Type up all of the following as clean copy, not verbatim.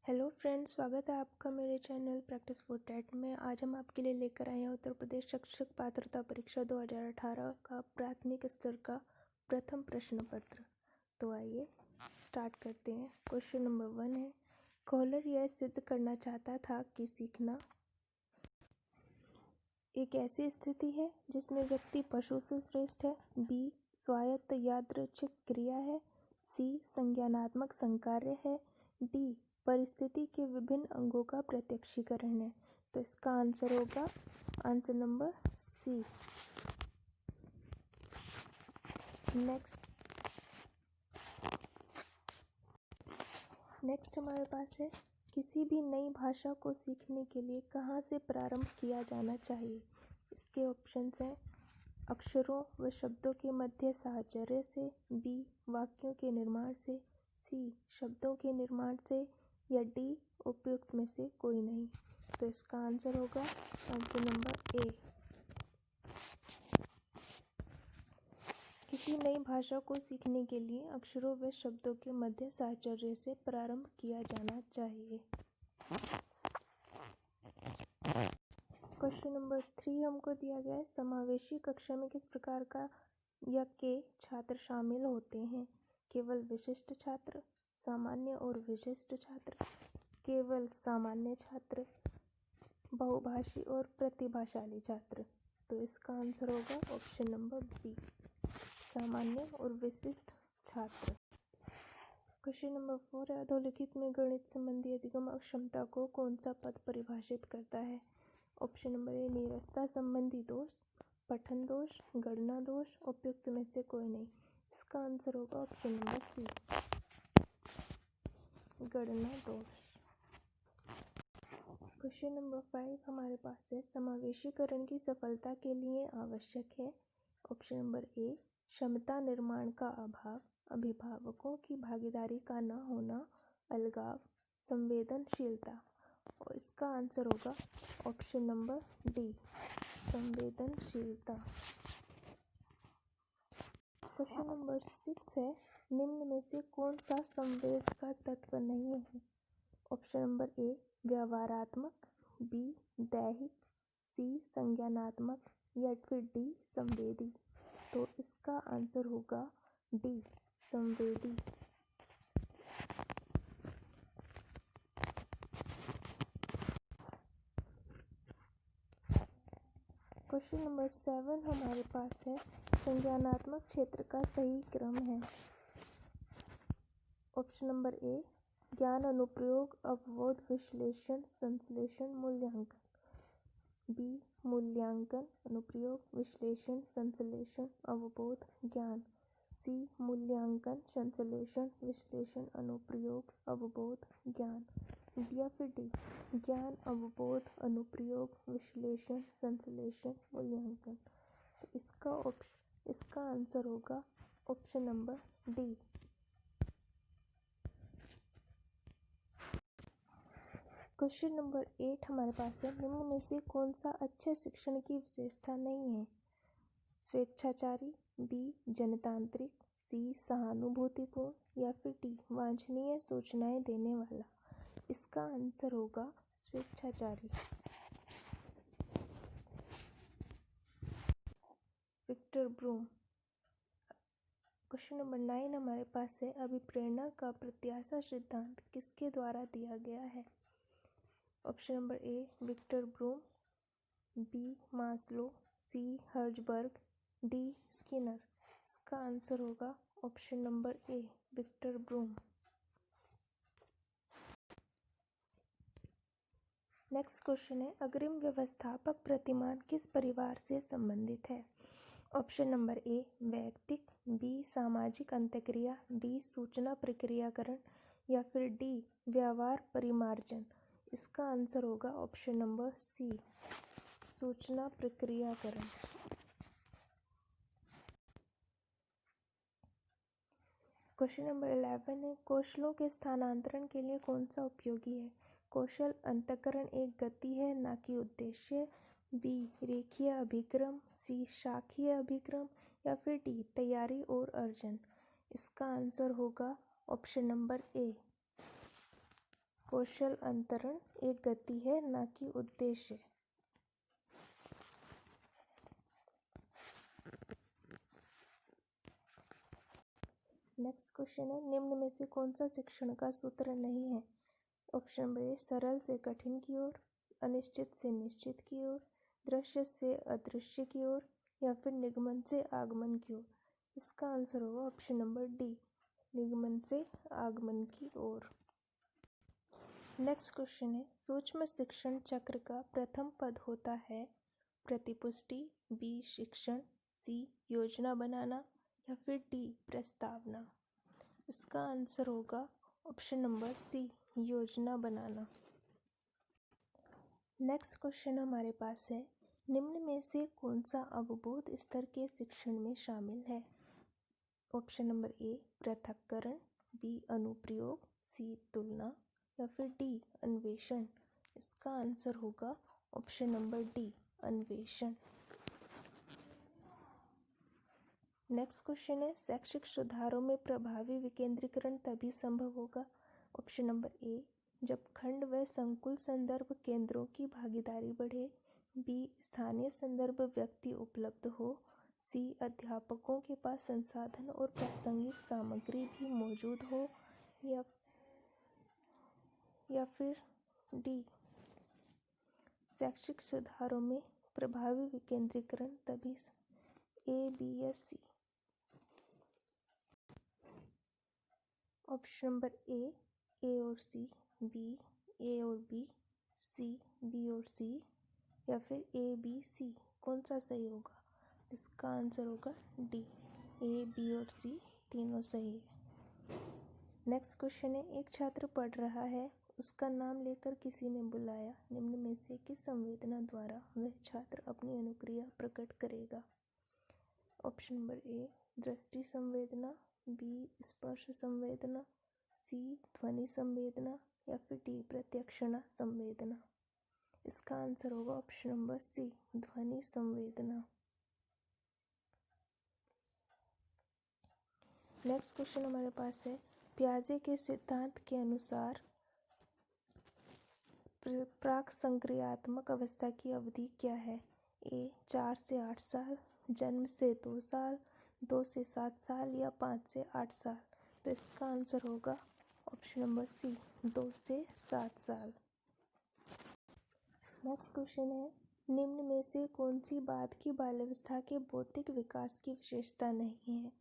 Hello friends, स्वागत है आपका मेरे चैनल प्रैक्टिस फॉर टेट में। आज हम आपके लिए लेकर आए हैं उत्तर प्रदेश शिक्षक पात्रता परीक्षा 2018 का प्राथमिक स्तर का प्रथम प्रश्न पत्र। तो आइए स्टार्ट करते हैं। क्वेश्चन नंबर 1 है, कॉलर यह सिद्ध करना चाहता था कि सीखना एक ऐसी स्थिति है जिसमें व्यक्ति पशु से श्रेष्ठ है। बी, स्वायत्त यादृच्छिक क्रिया है। सी, संज्ञानात्मक संकार्य है। डी, परिस्थिति के विभिन्न अंगों का प्रत्यक्षीकरण है। तो इसका आंसर होगा आंसर नंबर सी। नेक्स्ट हमारे पास है, किसी भी नई भाषा को सीखने के लिए कहाँ से प्रारंभ किया जाना चाहिए। इसके ऑप्शंस हैं, अक्षरों व शब्दों के मध्य साहचर्य से। बी, वाक्यों के निर्माण से। सी, शब्दों के निर्माण से। या डी, उपयुक्त में से कोई नहीं। तो इसका आंसर होगा आंसर नंबर ए। किसी नई भाषा को सीखने के लिए अक्षरों व शब्दों के मध्य साहचर्य से प्रारंभ किया जाना चाहिए। क्वेश्चन नंबर 3 हमको दिया गया है, समावेशी कक्षा में किस प्रकार का या के छात्र शामिल होते हैं। केवल विशिष्ट छात्र, सामान्य और विशिष्ट छात्र, केवल सामान्य छात्र, बहुभाषी और प्रतिभाशाली छात्र। तो इसका आंसर होगा ऑप्शन नंबर बी, सामान्य और विशिष्ट छात्र। क्वेश्चन नंबर 4 है, अधोलिखित में गणित संबंधी अधिगम अक्षमता को कौन सा पद परिभाषित करता है। ऑप्शन नंबर ए, नीरसता संबंधी दोष, पठन दोष, गणना दोष, उपयुक्त में से कोई नहीं। इसका आंसर होगा ऑप्शन नंबर सी, गणना दोष। क्वेश्चन नंबर 5 हमारे पास है, समावेशीकरण की सफलता के लिए आवश्यक है। ऑप्शन नंबर ए, क्षमता निर्माण का अभाव, अभिभावकों की भागीदारी का न होना, अलगाव, संवेदनशीलता। और इसका आंसर होगा ऑप्शन नंबर डी, संवेदनशीलता। क्वेश्चन नंबर 6 है, निम्न में से कौन सा संवेद का तत्व नहीं है। ऑप्शन नंबर ए, व्यवहारात्मक। बी, दैहिक। सी, संज्ञानात्मक। या फिर डी, संवेदी। तो इसका आंसर होगा डी, संवेदी। क्वेश्चन नंबर 7 हमारे पास है, संज्ञानात्मक क्षेत्र का सही क्रम है। ऑप्शन नंबर ए, ज्ञान अनुप्रयोग, अवबोध, विश्लेषण, संश्लेषण, मूल्यांकन। बी, मूल्यांकन, अनुप्रयोग, विश्लेषण, संश्लेषण, अवबोध, ज्ञान। सी, मूल्यांकन, संश्लेषण, विश्लेषण, अनुप्रयोग, अवबोध, ज्ञान। या फिर डी, ज्ञान, अवबोध, अनुप्रयोग, विश्लेषण, संश्लेषण, मूल्यांकन। तो इसका आंसर होगा option number D. Question number 8 हमारे पास है, निम्न में से कौन सा अच्छे शिक्षण की विशेषता नहीं है। स्वेच्छाचारी। बी, जनतांत्रिक। सी, सहानुभूतिपूर्ण। या फिर डी, वांछनीय सूचनाएं देने वाला। इसका आंसर होगा स्वेच्छाचारी। Victor Vroom. क्वेश्चन नंबर 9 हमारे पास है, अभिप्रेरणा का प्रत्याशा सिद्धांत किसके द्वारा दिया गया है। Option number A, Victor Vroom. B, Maslow. C, Herzberg. D, Skinner. इसका आंसर होगा option number A, Victor Vroom. Next question है, अग्रिम व्यवस्थापक प्रतिमान किस परिवार से संबंधित है। ऑप्शन नंबर ए, वैयक्तिक। बी, सामाजिक अंतःक्रिया। डी, सूचना प्रक्रियाकरण। या फिर डी, व्यवहार परिमार्जन। इसका आंसर होगा ऑप्शन नंबर सी, सूचना प्रक्रियाकरण। क्वेश्चन नंबर 11 है, कौशलों के स्थानांतरण के लिए कौन सा उपयोगी है। कौशल अंतःकरण एक गति है ना कि उद्देश्य। बी, रेखीय अभिक्रम। सी, शाखीय अभिक्रम। या फिर डी, तैयारी और अर्जन। इसका आंसर होगा ऑप्शन नंबर ए, कौशल अंतरण एक गति है, न कि उद्देश्य। नेक्स्ट क्वेश्चन है, निम्न में से कौन सा शिक्षण का सूत्र नहीं है? ऑप्शन नंबर ए सरल से कठिन की ओर, अनिश्चित से निश्चित की ओर, दृश्य से अदृश्य की ओर, या फिर निगमन से आगमन की ओर। इसका आंसर होगा ऑप्शन नंबर डी, निगमन से आगमन की ओर। नेक्स्ट क्वेश्चन है, सूक्ष्म शिक्षण चक्र का प्रथम पद होता है प्रतिपुष्टि, बी शिक्षण, सी योजना बनाना, या फिर डी प्रस्तावना। इसका आंसर होगा ऑप्शन नंबर सी, योजना बनाना। नेक्स्ट क्वेश्चन हमारे पास है, निम्न में से कौन सा अवबोध स्तर के शिक्षण में शामिल है? ऑप्शन नंबर ए पृथक्करण, बी अनुप्रयोग, सी तुलना, या फिर डी अन्वेषण। इसका आंसर होगा ऑप्शन नंबर डी, अन्वेषण। नेक्स्ट क्वेश्चन है, शैक्षिक सुधारों में प्रभावी विकेंद्रीकरण तभी संभव होगा। ऑप्शन नंबर ए जब खंड व संकुल संदर्भ केंद्रों की भागीदारी बढ़े, बी स्थानीय संदर्भ व्यक्ति उपलब्ध हो, सी अध्यापकों के पास संसाधन और प्रासंगिक सामग्री भी मौजूद हो, या फिर डी शैक्षिक सुधारों में प्रभावी विकेंद्रीकरण तभी। ए बी या सी। ऑप्शन नंबर ए और सी, बी ए और बी, सी बी और सी, या फिर ए बी सी, कौन सा सही होगा? इसका आंसर होगा डी, ए बी और सी तीनों सही है। नेक्स्ट क्वेश्चन है, एक छात्र पढ़ रहा है, उसका नाम लेकर किसी ने बुलाया, निम्न में से किस संवेदना द्वारा वह छात्र अपनी अनुक्रिया प्रकट करेगा? ऑप्शन नंबर ए दृष्टि संवेदना, बी स्पर्श संवेदना, सी ध्वनि संवेदना, या फिर डी प्रत्यक्षणा संवेदना। इसका आंसर होगा ऑप्शन नंबर सी, ध्वनि संवेदना। नेक्स्ट क्वेश्चन हमारे पास है, पियाजे के सिद्धांत के अनुसार प्राक संक्रियात्मक अवस्था की अवधि क्या है? ए 4 से 8 साल, जन्म से 2 साल, 2 से 7 साल, या 5 से 8 साल। तो इसका आंसर होगा ऑप्शन नंबर सी, 2 से 7 साल। नेक्स्ट क्वेश्चन है, निम्न में से कौन सी बाद की बाल्यावस्था के बौद्धिक विकास की विशेषता नहीं है?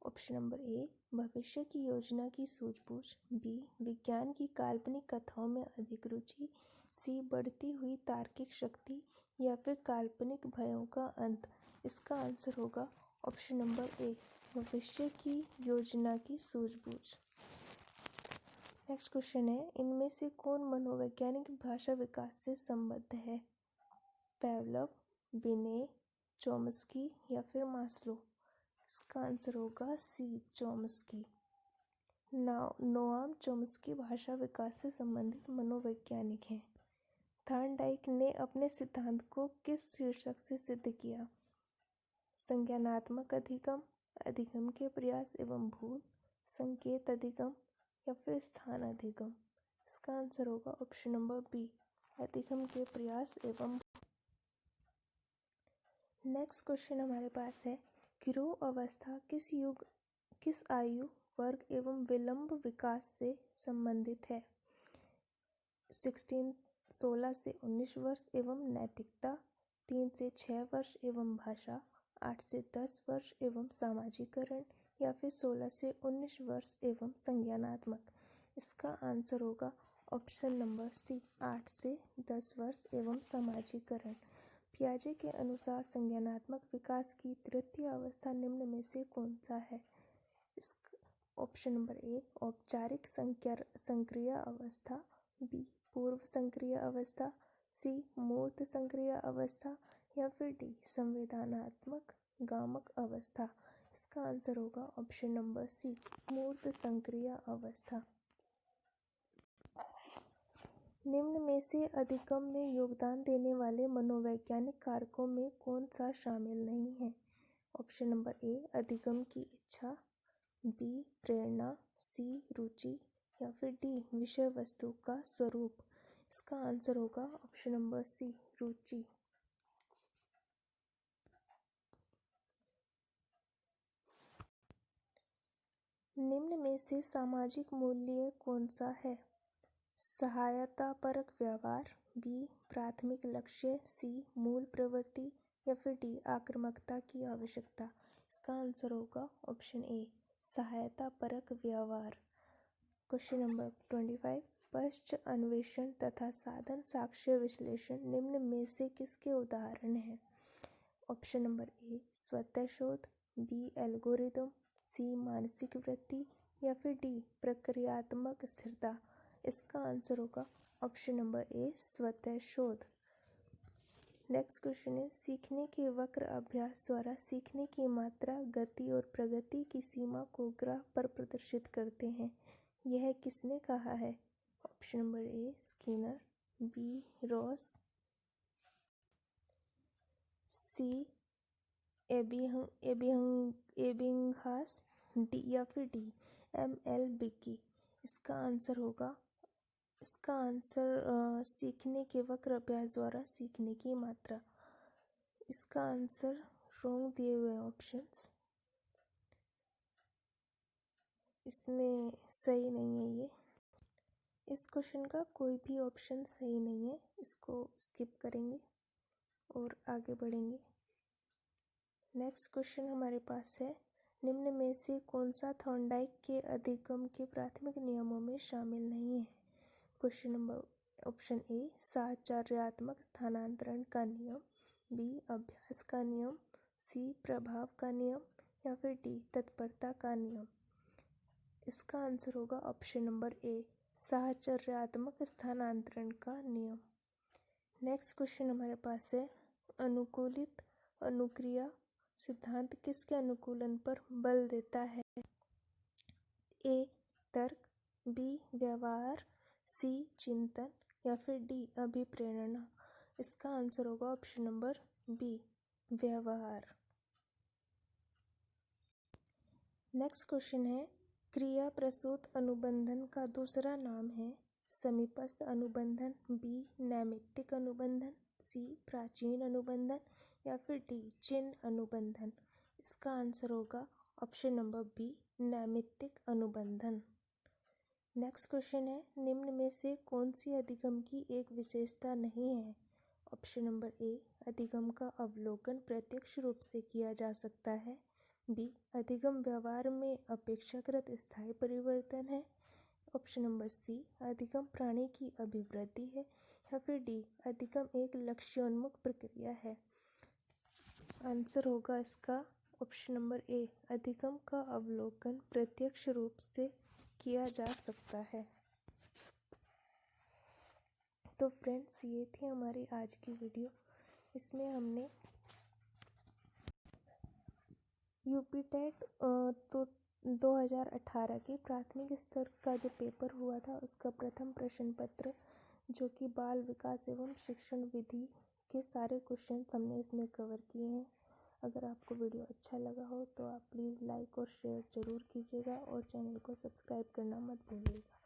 ऑप्शन नंबर ए भविष्य की योजना की सूझबूझ, बी विज्ञान की काल्पनिक कथाओं में अधिक रुचि, सी बढ़ती हुई तार्किक शक्ति, या फिर काल्पनिक भयों का अंत। इसका आंसर होगा ऑप्शन नंबर ए, भविष्य की योजना की सूझबूझ। नेक्स्ट क्वेश्चन है, इनमें से कौन मनोवैज्ञानिक भाषा विकास से संबद्ध है? पेवलव, बिने, चॉम्स्की, या फिर मास्लो। इसका आंसर होगा सी, चॉम्स्की। नोआम चॉम्स्की भाषा विकास से संबंधित मनोवैज्ञानिक हैं। थॉर्नडाइक ने अपने सिद्धांत को किस शीर्षक से सिद्ध किया? संज्ञानात्मक अधिगम, अधिगम के प्रयास एवं भूल, संकेत अधिगम, या फिर स्थान अधिगम। इसका आंसर होगा ऑप्शन नंबर बी, अधिगम के प्रयास एवं। नेक्स्ट क्वेश्चन हमारे पास है, गिरोह अवस्था किस आयु वर्ग एवं विलंब विकास से संबंधित है? 16 से 19 वर्ष एवं नैतिकता, 3 से 6 वर्ष एवं भाषा, 8 से 10 वर्ष एवं सामाजिकरण, या फिर 16 से 19 वर्ष एवं संज्ञानात्मक। इसका आंसर होगा ऑप्शन नंबर सी, 8 से 10 वर्ष एवं सामाजिकरण। पियाजे के अनुसार संज्ञानात्मक विकास की तृतीय अवस्था निम्न में से कौन सा है? ऑप्शन नंबर ए औपचारिक संक्रिय अवस्था, बी पूर्व संक्रिय अवस्था, सी मूर्त संक्रिय अवस्था, या फिर डी संवेदनात्मक गामक अवस्था। इसका आंसर होगा ऑप्शन नंबर सी, मूर्त संक्रिय अवस्था। निम्न में से अधिगम में योगदान देने वाले मनोवैज्ञानिक कारकों में कौन सा शामिल नहीं है? ऑप्शन नंबर ए अधिगम की इच्छा, बी प्रेरणा, सी रुचि, या फिर डी विषय वस्तु का स्वरूप। इसका आंसर होगा ऑप्शन नंबर सी, रुचि। निम्न में से सामाजिक मूल्य कौन सा है? सहायतापरक व्यवहार, बी प्राथमिक लक्ष्य, सी मूल प्रवृत्ति, या फिर डी आक्रामकता की आवश्यकता। इसका आंसर होगा ऑप्शन ए, सहायतापरक व्यवहार। क्वेश्चन नंबर 25, पश्च अन्वेषण तथा साधन साक्ष्य विश्लेषण निम्न में से किसके उदाहरण हैं? ऑप्शन नंबर ए स्वतः शोध, बी एल्गोरिदम, सी मानसिक वृत्ति, या फिर डी प्रक्रियात्मक स्थिरता। इसका आंसर होगा ऑप्शन नंबर ए, स्वतः शोध। नेक्स्ट क्वेश्चन है, सीखने के वक्र अभ्यास द्वारा सीखने की मात्रा, गति और प्रगति की सीमा को ग्राफ पर प्रदर्शित करते हैं। यह किसने कहा है? Option number A Skinner, B Ross, C Ebbinghaus, D या फिर डी एम.एल. बिकी। इसका आंसर सीखने के वक्र अभ्यास द्वारा सीखने की मात्रा। इसका आंसर रॉन्ग दिए हुए ऑप्शंस, इसमें सही नहीं है ये। इस क्वेश्चन का कोई भी ऑप्शन सही नहीं है, इसको स्किप करेंगे और आगे बढ़ेंगे। नेक्स्ट क्वेश्चन हमारे पास है, निम्न में से कौन सा थॉर्नडाइक के अधिगम के प्राथमिक नियमों में शामिल नहीं है? क्वेश्चन नंबर ऑप्शन ए साहचर्यात्मक स्थानांतरण का नियम, बी अभ्यास का नियम, सी प्रभाव का नियम, या फिर डी तत्परता का नियम। इसका आंसर होगा ऑप्शन नंबर ए, साहचर्यात्मक स्थानांतरण का नियम। नेक्स्ट क्वेश्चन हमारे पास है, अनुकूलित अनुक्रिया सिद्धांत किसके अनुकूलन पर बल देता है? ए तर्क, बी व्यवहार, सी चिंतन, या फिर डी अभिप्रेरणा। इसका आंसर होगा ऑप्शन नंबर बी, व्यवहार। नेक्स्ट क्वेश्चन है, क्रिया प्रसूत अनुबंधन का दूसरा नाम है? समीपस्थ अनुबंधन, बी नैमित्तिक अनुबंधन, सी प्राचीन अनुबंधन, या फिर डी चिन्ह अनुबंधन। इसका आंसर होगा ऑप्शन नंबर बी, नैमित्तिक अनुबंधन। नेक्स्ट क्वेश्चन है, निम्न में से कौन सी अधिगम की एक विशेषता नहीं है? ऑप्शन नंबर ए अधिगम का अवलोकन प्रत्यक्ष रूप से किया जा सकता है, बी अधिगम व्यवहार में अपेक्षाकृत स्थायी परिवर्तन है, ऑप्शन नंबर सी अधिगम प्राणी की अभिवृद्धि है, या फिर डी अधिगम एक लक्ष्योन्मुख प्रक्रिया है। आंसर होगा इसका ऑप्शन नंबर ए, अधिगम का अवलोकन प्रत्यक्ष रूप से किया जा सकता है। तो फ्रेंड्स, ये थी हमारी आज की वीडियो। इसमें हमने यूपी टेट तो 2018 के प्राथमिक स्तर का जो पेपर हुआ था उसका प्रथम प्रश्न पत्र, जो कि बाल विकास एवं शिक्षण विधि के सारे क्वेश्चन हमने इसमें कवर किए हैं। अगर आपको वीडियो अच्छा लगा हो तो आप प्लीज़ लाइक और शेयर ज़रूर कीजिएगा और चैनल को सब्सक्राइब करना मत भूलिएगा।